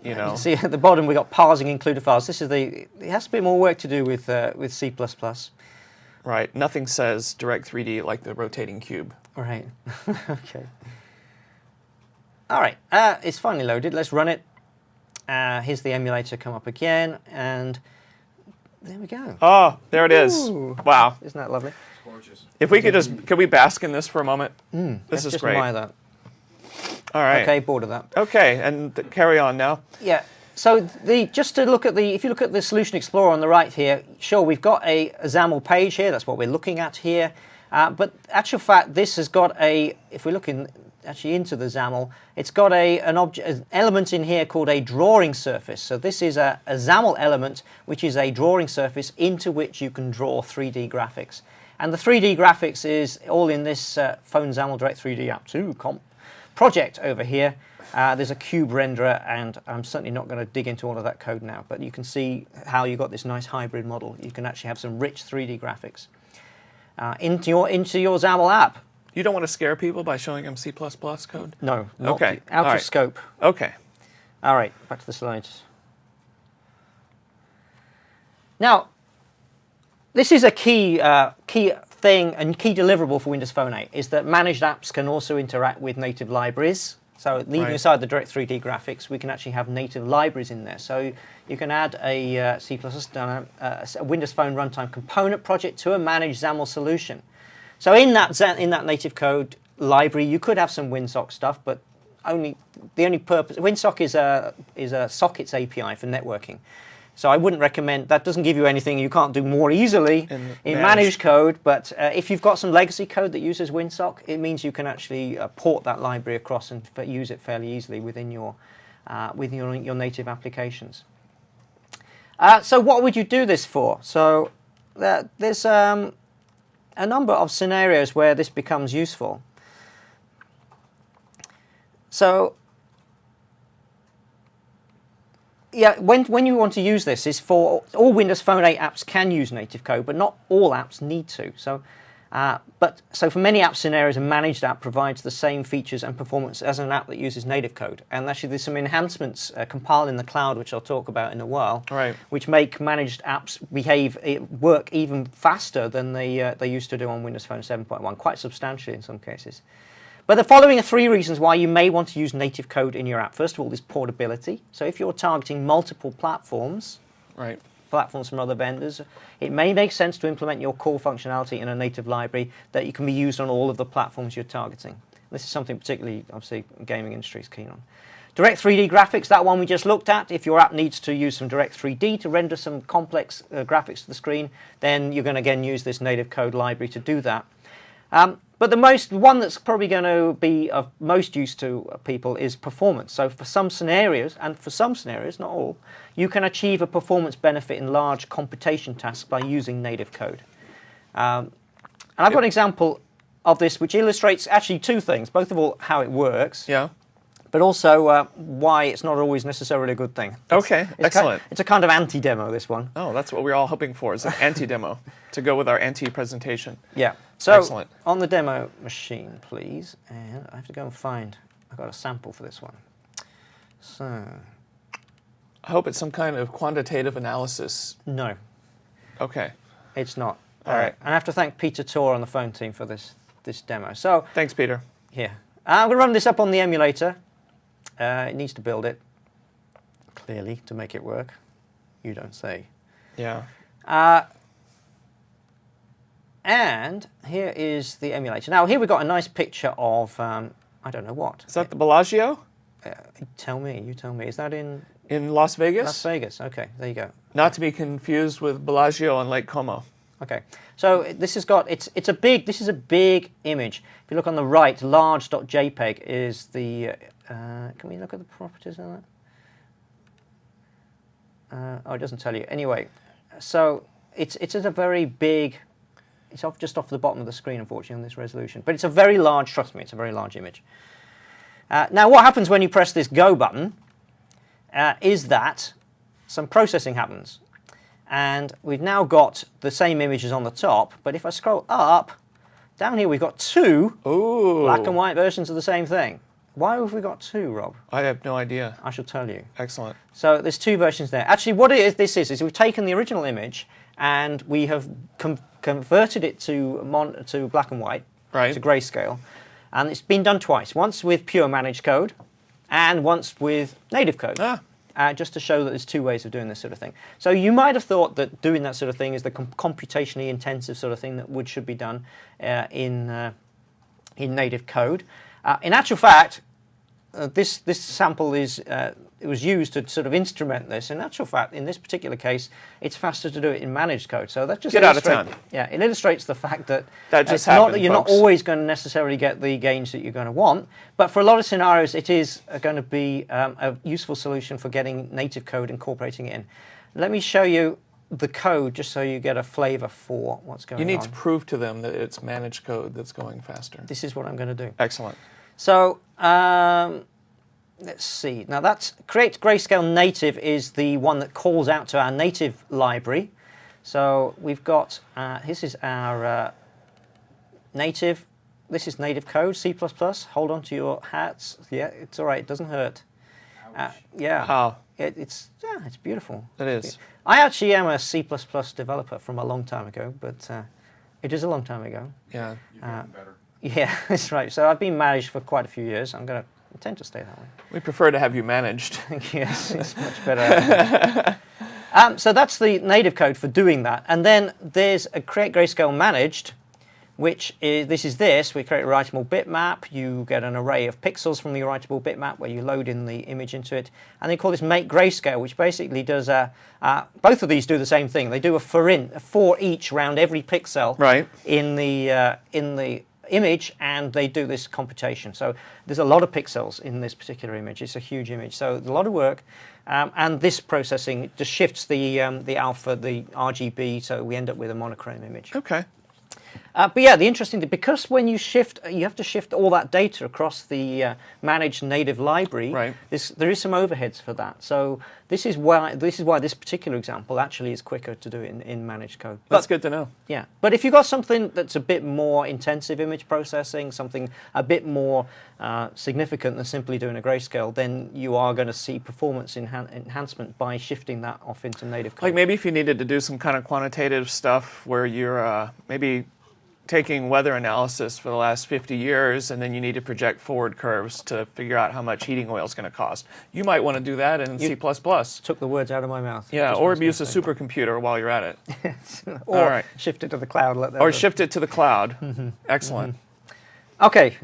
You know. See at the bottom we got parsing included files. This is it has a bit more work to do with C++. Right. Nothing says Direct3D like the rotating cube. Right. Okay. All right. It's finally loaded. Let's run it. Here's the emulator come up again, and there we go. Oh, there it is. Ooh. Wow. Isn't that lovely? Gorgeous. If we could we bask in this for a moment? This is just great. admire that. All right. Okay, bored of that. Okay, and carry on now. Yeah. So just to look at if you look at the Solution Explorer on the right here, sure, we've got a XAML page here. That's what we're looking at here. But actual fact, this has got if we look actually into the XAML, it's got an element in here called a drawing surface. So this is a XAML element, which is a drawing surface into which you can draw 3D graphics. And the 3D graphics is all in this Phone XAML Direct3D App 2 project over here. There's a cube renderer, and I'm certainly not going to dig into all of that code now, but you can see how you got this nice hybrid model. You can actually have some rich 3D graphics into your XAML app. You don't want to scare people by showing them C++ code? No. Okay. Out of scope. Okay. All right. Back to the slides. Now, this is a key thing and key deliverable for Windows Phone 8 is that managed apps can also interact with native libraries. So leaving Right. aside the direct 3D graphics, we can actually have native libraries in there. So you can add a C++, a Windows Phone runtime component project to a managed XAML solution. So in that native code library, you could have some WinSock stuff, but the only purpose, WinSock is a sockets API for networking. So I wouldn't recommend, that doesn't give you anything you can't do more easily in managed code, but if you've got some legacy code that uses WinSock, it means you can actually port that library across and use it fairly easily within your native applications. So what would you do this for? So there's a number of scenarios where this becomes useful. So yeah, when you want to use this is for all Windows Phone 8 apps can use native code, but not all apps need to. So, so for many app scenarios, a managed app provides the same features and performance as an app that uses native code. And actually, there's some enhancements compiled in the cloud, which I'll talk about in a while, right, which make managed apps work even faster than they used to do on Windows Phone 7.1, quite substantially in some cases. But the following are 3 reasons why you may want to use native code in your app. First of all, is portability. So if you're targeting multiple platforms, right, platforms from other vendors, it may make sense to implement your core functionality in a native library that you can be used on all of the platforms you're targeting. This is something particularly, obviously, the gaming industry is keen on. Direct 3D graphics, that one we just looked at. If your app needs to use some direct 3D to render some complex graphics to the screen, then you're going to again use this native code library to do that. But the one that's probably going to be of most use to people is performance. So for some scenarios, and for some scenarios, not all, you can achieve a performance benefit in large computation tasks by using native code. And I've got an example of this which illustrates actually 2 things. Both of all, how it works, yeah, but also why it's not always necessarily a good thing. Okay, excellent. It's a kind of anti-demo, this one. Oh, that's what we're all hoping for, is an anti-demo to go with our anti-presentation. Yeah. So Excellent. On the demo machine, please, and I have to go and find, I've got a sample for this one. So. I hope it's some kind of quantitative analysis. No. Okay. It's not. All right. And I have to thank Peter Tor on the phone team for this demo. So. Thanks, Peter. Here. I'm going to run this up on the emulator. It needs to build it, clearly, to make it work. You don't say. Yeah. And here is the emulator. Now, here we've got a nice picture of, I don't know what. Is that the Bellagio? Tell me, you tell me. Is that in Las Vegas? Las Vegas? Okay, there you go. Not to be confused with Bellagio on Lake Como. Okay, so this has got, this is a big image. If you look on the right, large.jpg is the, can we look at the properties of that? Oh, it doesn't tell you. Anyway, so it's a very big, it's just off the bottom of the screen, unfortunately, on this resolution. But it's a very large, trust me, it's a very large image. Now, what happens when you press this Go button is that some processing happens. And we've now got the same images on the top, but if I scroll up, down here we've got 2 black and white versions of the same thing. Why have we got 2, Rob? I have no idea. I shall tell you. Excellent. So there's 2 versions there. Actually, what this is we've taken the original image and we have converted it to black and white, right, to grayscale. And it's been done twice, once with pure managed code and once with native code. Just to show that there's 2 ways of doing this sort of thing. So you might have thought that doing that sort of thing is the computationally intensive sort of thing that should be done in native code. In actual fact, this sample it was used to sort of instrument this. In actual fact, in this particular case, it's faster to do it in managed code. So that just get out of town. Yeah, it illustrates the fact that just happened, not that you're folks. not always going to necessarily get the gains that you're going to want, but for a lot of scenarios, it is going to be a useful solution for getting native code, incorporating it in. Let me show you the code just so you get a flavor for what's going on. You need to prove to them that it's managed code that's going faster. This is what I'm going to do. Excellent. So let's see. Now that's create grayscale native is the one that calls out to our native library. So we've got this is our native. This is native code, C++. Hold on to your hats. Yeah, it's all right. It doesn't hurt. Yeah. Wow. It's beautiful. It is. I actually am a C++ developer from a long time ago, but it is a long time ago. Yeah. You're getting better. Yeah, that's right. So I've been managed for quite a few years. I'm going to They tend to stay that way. We prefer to have you managed. Yes, it's much better. So that's the native code for doing that. And then there's a create grayscale managed, which is this. We create a writable bitmap. You get an array of pixels from the writable bitmap where you load in the image into it. And they call this make grayscale, which basically does both of these do the same thing. They do a for each round every pixel in the image, and they do this computation. So there's a lot of pixels in this particular image. It's a huge image, so a lot of work. And this processing just shifts the alpha, the RGB, so we end up with a monochrome image. Okay. But yeah, the interesting thing, because when you shift, you have to shift all that data across the managed native library. Right. There is some overheads for that. So this is why this particular example actually is quicker to do it in managed code. That's good to know. Yeah, but if you've got something that's a bit more intensive image processing, something a bit more significant than simply doing a grayscale, then you are going to see performance enhancement by shifting that off into native code. Like maybe if you needed to do some kind of quantitative stuff where you're maybe taking weather analysis for the last 50 years and then you need to project forward curves to figure out how much heating oil is going to cost. You might want to do that in C++. Took the words out of my mouth. Yeah, or use a supercomputer while you're at it. Or all right. Shift it to the cloud. Or shift it to the cloud. Excellent. Okay.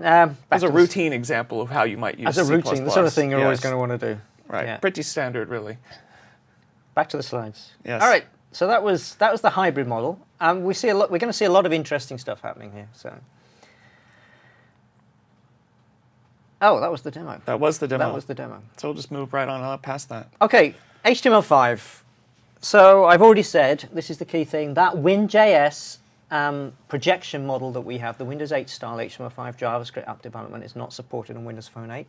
As a routine example of how you might use C++. As a routine, the sort of thing you're always going to want to do. Right. Yeah. Pretty standard, really. Back to the slides. Yes. All right. So that was the hybrid model. We see a lot. We're going to see a lot of interesting stuff happening here. So. Oh, that was the demo. That was the demo. That was the demo. So we'll just move right on up past that. Okay, HTML5. So I've already said, this is the key thing, that Win.js projection model that we have, the Windows 8 style HTML5 JavaScript app development, is not supported on Windows Phone 8.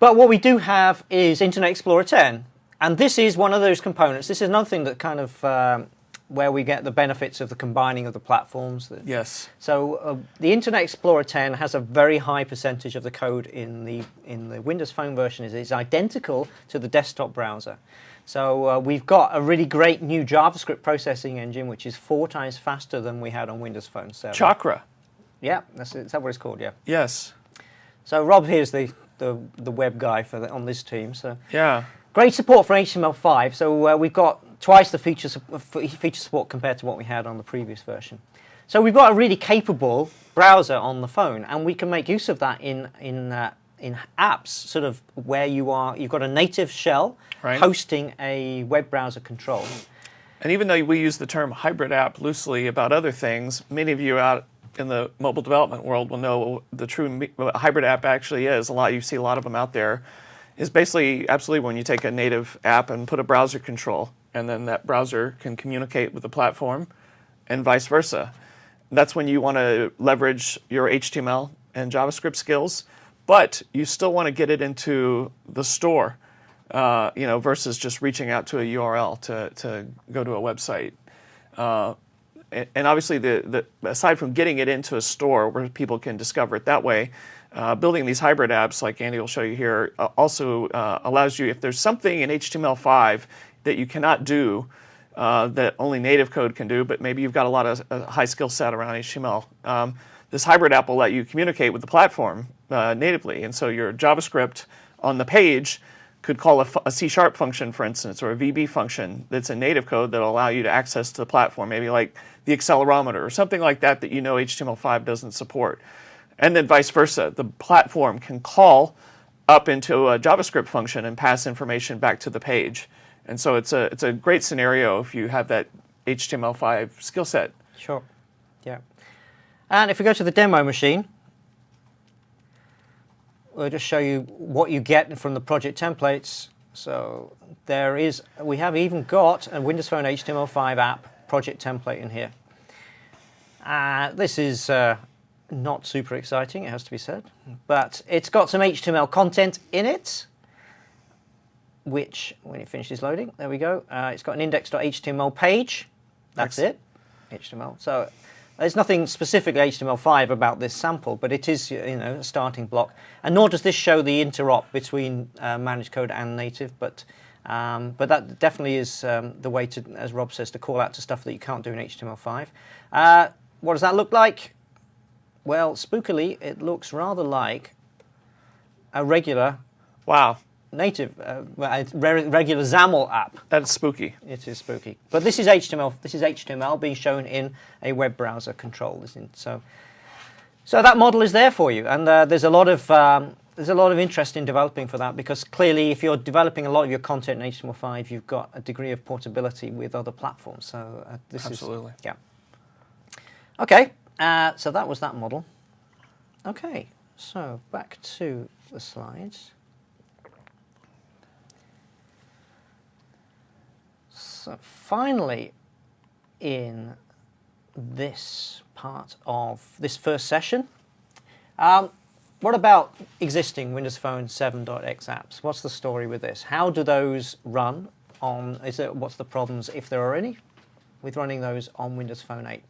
But what we do have is Internet Explorer 10. And this is one of those components. This is another thing that kind of where we get the benefits of the combining of the platforms. Yes. So the Internet Explorer 10 has a very high percentage of the code in the Windows Phone version is identical to the desktop browser. So we've got a really great new JavaScript processing engine, which is 4 times faster than we had on Windows Phone 7. Chakra. Yeah, is that what it's called? Yeah. Yes. So Rob here's the web guy on this team. So yeah. Great support for HTML5, so we've got twice the feature support compared to what we had on the previous version. So we've got a really capable browser on the phone, and we can make use of that in apps, sort of where you've got a native shell hosting a web browser control. And even though we use the term hybrid app loosely about other things, many of you out in the mobile development world will know the true hybrid app actually is. You see a lot of them out there. Is basically absolutely when you take a native app and put a browser control, and then that browser can communicate with the platform and vice versa. That's when you want to leverage your HTML and JavaScript skills, but you still want to get it into the store, versus just reaching out to a URL to go to a website. And obviously, aside from getting it into a store where people can discover it that way, building these hybrid apps, like Andy will show you here, also allows you, if there's something in HTML5 that you cannot do, that only native code can do, but maybe you've got a lot of high skill set around HTML, this hybrid app will let you communicate with the platform natively. And so your JavaScript on the page could call a C# function, for instance, or a VB function that's in native code that will allow you to access to the platform, maybe like the accelerometer or something like that that HTML5 doesn't support. And then vice versa. The platform can call up into a JavaScript function and pass information back to the page. And so it's a great scenario if you have that HTML5 skill set. Sure. Yeah. And if we go to the demo machine, we'll just show you what you get from the project templates. So we have even got a Windows Phone HTML5 app project template in here. This is not super exciting, it has to be said, but it's got some HTML content in it, which, when it finishes loading, there we go. It's got an index.html page. That's it, HTML. So there's nothing specifically HTML5 about this sample, but it is a starting block. And nor does this show the interop between managed code and native, but that definitely is the way to, as Rob says, to call out to stuff that you can't do in HTML5. What does that look like? Well, spookily, it looks rather like a regular Wow. native, regular XAML app. That's spooky. It is spooky. But this is HTML. This is HTML being shown in a web browser control. So that model is there for you, and there's a lot of interest in developing for that, because clearly, if you're developing a lot of your content in HTML5, you've got a degree of portability with other platforms. So this Absolutely. is Okay. So that was that model. Okay. So back to the slides. So finally, in this part of this first session, what about existing Windows Phone 7.x apps? What's the story with this? How do those run on? What's the problems, if there are any, with running those on Windows Phone 8?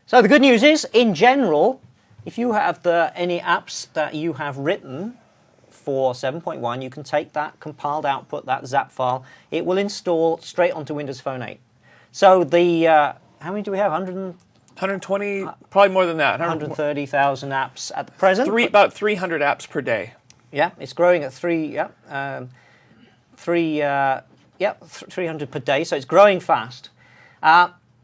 So the good news is, in general, if you have any apps that you have written for 7.1, you can take that compiled output, that ZAP file. It will install straight onto Windows Phone 8. So how many do we have? 120, probably more than that. 130,000 apps at the present. About 300 apps per day. Yeah, it's growing at 300 per day, so it's growing fast.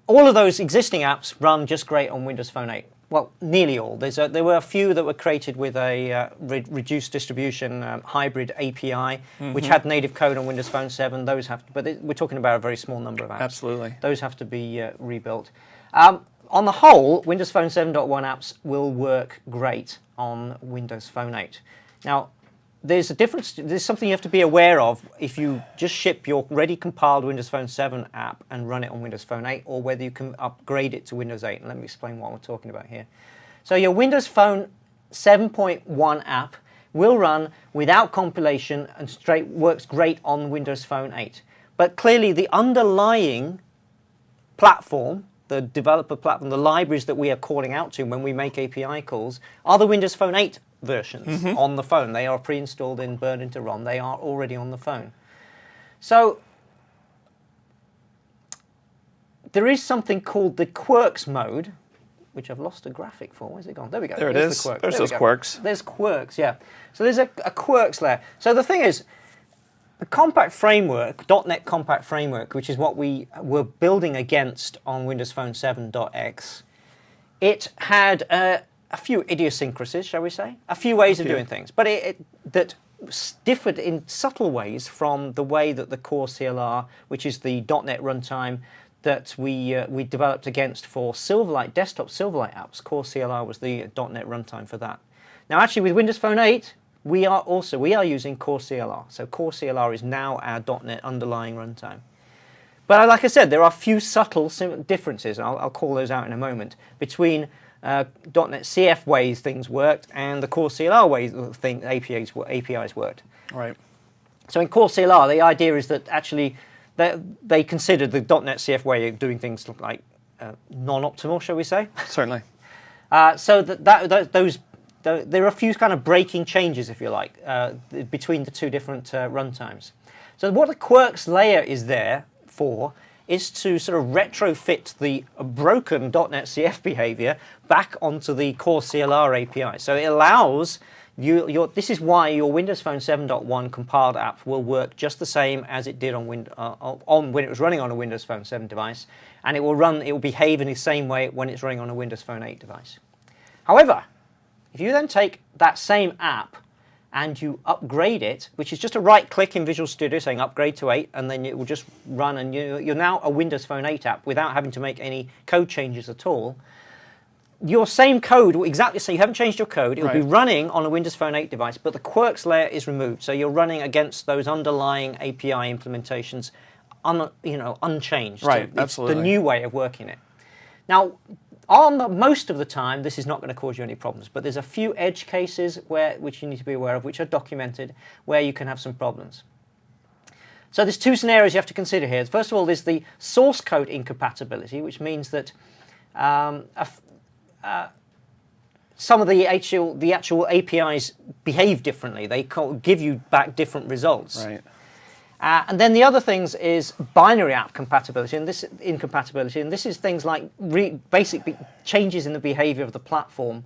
All of those existing apps run just great on Windows Phone 8. Well, nearly all. There were a few that were created with a reduced distribution hybrid API, which had native code on Windows Phone 7. Those have to, but we're talking about a very small number of apps. Absolutely. Those have to be rebuilt. On the whole, Windows Phone 7.1 apps will work great on Windows Phone 8. Now, there's a difference. There's something you have to be aware of if you just ship your ready compiled Windows Phone 7 app and run it on Windows Phone 8, or whether you can upgrade it to Windows 8. And let me explain what we're talking about here. So your Windows Phone 7.1 app will run without compilation and works great on Windows Phone 8. But clearly the underlying platform, the developer platform, the libraries that we are calling out to when we make API calls, are the Windows Phone 8 versions on the phone. They are pre-installed in burned into ROM. They are already on the phone. So there is something called the quirks mode, which I've lost a graphic for. Where's it gone? There we go. There it is. There's those quirks. There's quirks, yeah. So there's a quirks layer. So the thing is, the compact framework, .NET compact framework, which is what we were building against on Windows Phone 7.x, it had a few idiosyncrasies, shall we say, a few ways of doing things, but that differed in subtle ways from the way that the core CLR, which is the .NET runtime that we developed against for Silverlight, desktop Silverlight apps. Core CLR was the .NET runtime for that. Now, actually, with Windows Phone 8, we are using Core CLR. So Core CLR is now our .NET underlying runtime. But like I said, there are a few subtle differences, and I'll call those out in a moment, between .NET CF ways things worked and the Core CLR ways APIs worked. Right. So in Core CLR, the idea is that actually they considered the .NET CF way of doing things like non-optimal, shall we say? Certainly. So there are a few kind of breaking changes, if you like, between the two different runtimes. So what the quirks layer is there for is to sort of retrofit the broken .NET CF behavior back onto the Core CLR API. So it allows this is why your Windows Phone 7.1 compiled app will work just the same as it did when it was running on a Windows Phone 7 device, and it will behave in the same way when it's running on a Windows Phone 8 device. However, if you then take that same app and you upgrade it, which is just a right-click in Visual Studio saying upgrade to 8, and then it will just run, and you're now a Windows Phone 8 app without having to make any code changes at all. Your same code will exactly, so you haven't changed your code, it'll be running on a Windows Phone 8 device, but the quirks layer is removed, so you're running against those underlying API implementations unchanged. Right, so absolutely. It's the new way of working it. Now, most of the time, this is not going to cause you any problems, but there's a few edge cases which you need to be aware of, which are documented, where you can have some problems. So there's two scenarios you have to consider here. First of all, there's the source code incompatibility, which means that some of the actual APIs behave differently. They give you back different results. Right. And then the other things is binary app compatibility, and this incompatibility, and this is things like basic changes in the behavior of the platform,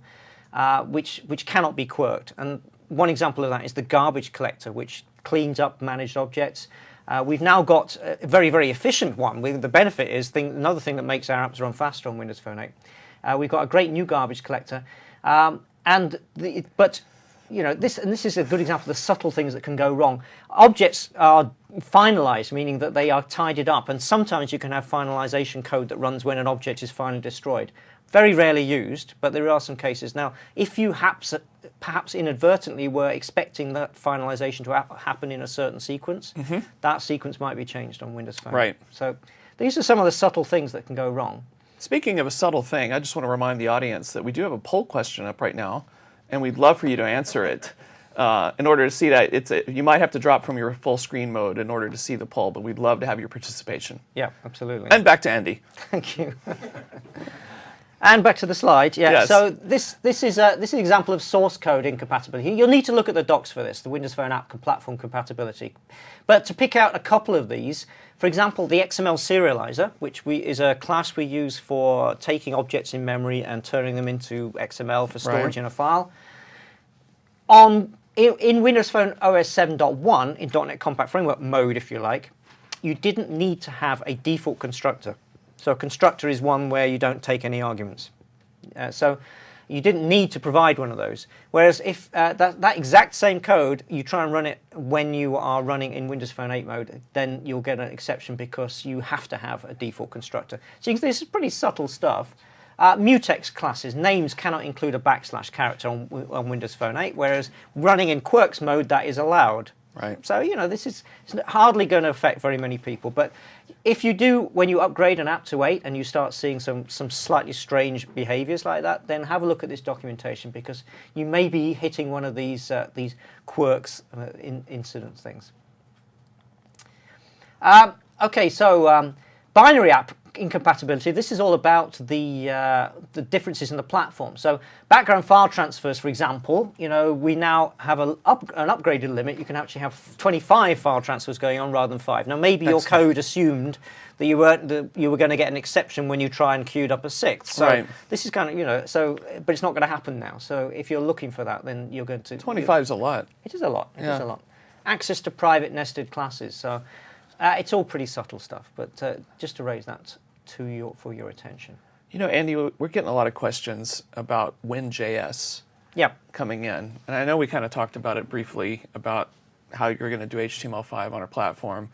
which cannot be quirked. And one example of that is the garbage collector, which cleans up managed objects. We've now got a very, very efficient one. The benefit is another thing that makes our apps run faster on Windows Phone 8. We've got a great new garbage collector, but you know, this is a good example of the subtle things that can go wrong. Objects are finalized, meaning that they are tidied up, and sometimes you can have finalization code that runs when an object is finally destroyed. Very rarely used, but there are some cases. Now, if you perhaps inadvertently were expecting that finalization to happen in a certain sequence, that sequence might be changed on Windows Phone. Right. So these are some of the subtle things that can go wrong. Speaking of a subtle thing, I just want to remind the audience that we do have a poll question up right now, and we'd love for you to answer it. In order to see that, you might have to drop from your full screen mode in order to see the poll, but we'd love to have your participation. Yeah, absolutely. And back to Andy. Thank you. And back to the slide. Yeah. Yes. So this is an example of source code incompatibility. You'll need to look at the docs for this, the Windows Phone app platform compatibility. But to pick out a couple of these, for example, the XML serializer, which is a class we use for taking objects in memory and turning them into XML for storage in a file. In Windows Phone OS 7.1, in .NET Compact Framework mode, if you like, you didn't need to have a default constructor. So a constructor is one where you don't take any arguments. So you didn't need to provide one of those. Whereas if that exact same code, you try and run it when you are running in Windows Phone 8 mode, then you'll get an exception because you have to have a default constructor. So you can see this is pretty subtle stuff. Mutex classes, names cannot include a / character on Windows Phone 8, whereas running in Quirks mode, that is allowed. Right. So, you know, it's hardly going to affect very many people. But if you do, when you upgrade an app to 8 and you start seeing some slightly strange behaviors like that, then have a look at this documentation, because you may be hitting one of these quirks incident things. Okay, so binary app incompatibility. This is all about the differences in the platform. So background file transfers, for example, you know, we now have an upgraded limit. You can actually have 25 file transfers going on rather than 5. Now maybe your code assumed that you were going to get an exception when you try and queued up a 6th. So this is kind of, you know, but it's not going to happen now. So if you're looking for that, then you're going to 25 is a lot. It is a lot. It is a lot. Access to private nested classes. So it's all pretty subtle stuff, but just to raise that for your attention. You know, Andy, we're getting a lot of questions about Win.js coming in. And I know we kind of talked about it briefly, about how you're going to do HTML5 on our platform.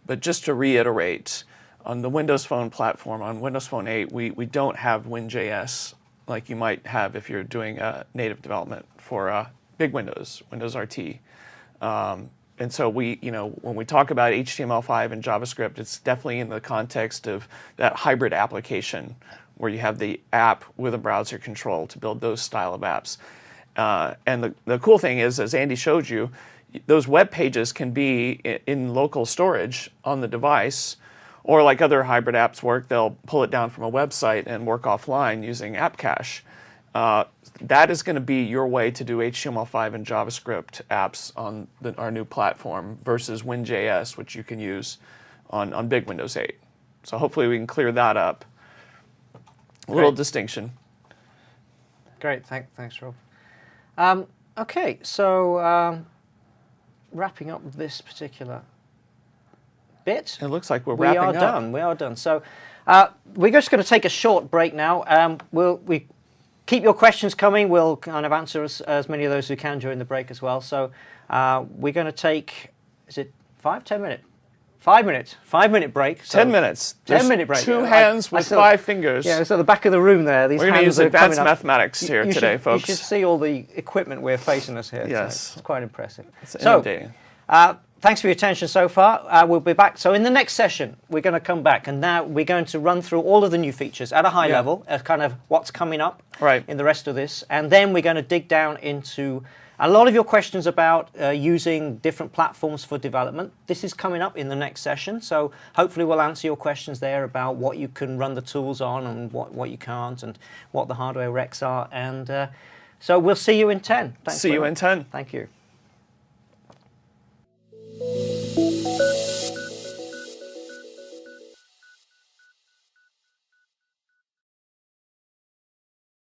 But just to reiterate, on the Windows Phone platform, on Windows Phone 8, we don't have Win.js like you might have if you're doing native development for big Windows, Windows RT. And so when we talk about HTML5 and JavaScript, it's definitely in the context of that hybrid application where you have the app with a browser control to build those style of apps. And the cool thing is, as Andy showed you, those web pages can be in local storage on the device, or like other hybrid apps work, they'll pull it down from a website and work offline using app cache. That is going to be your way to do HTML5 and JavaScript apps on our new platform versus Win.js, which you can use on big Windows 8. So hopefully we can clear that up. A little distinction. Great, thanks, Rob. Okay, so wrapping up this particular bit. It looks like we're wrapping up. We are done. So we're just going to take a short break now. We keep your questions coming. We'll kind of answer as many of those as we can during the break as well. So we're going to take, is it 10 minutes? 5 minutes. 5 minute break. So 10 minutes. 10-minute break. Two hands with 5 fingers. Yeah, so the back of the room there. These we're going to use advanced mathematics here today, folks. You should see all the equipment we're facing us here. Yes. So it's quite impressive. It's inundating. Thanks for your attention so far. We'll be back. So in the next session, we're going to come back, and now we're going to run through all of the new features at a high level, kind of what's coming up in the rest of this. And then we're going to dig down into a lot of your questions about using different platforms for development. This is coming up in the next session. So hopefully we'll answer your questions there about what you can run the tools on and what you can't, and what the hardware recs are. And so we'll see you in 10. Thanks. See you in 10. Thank you.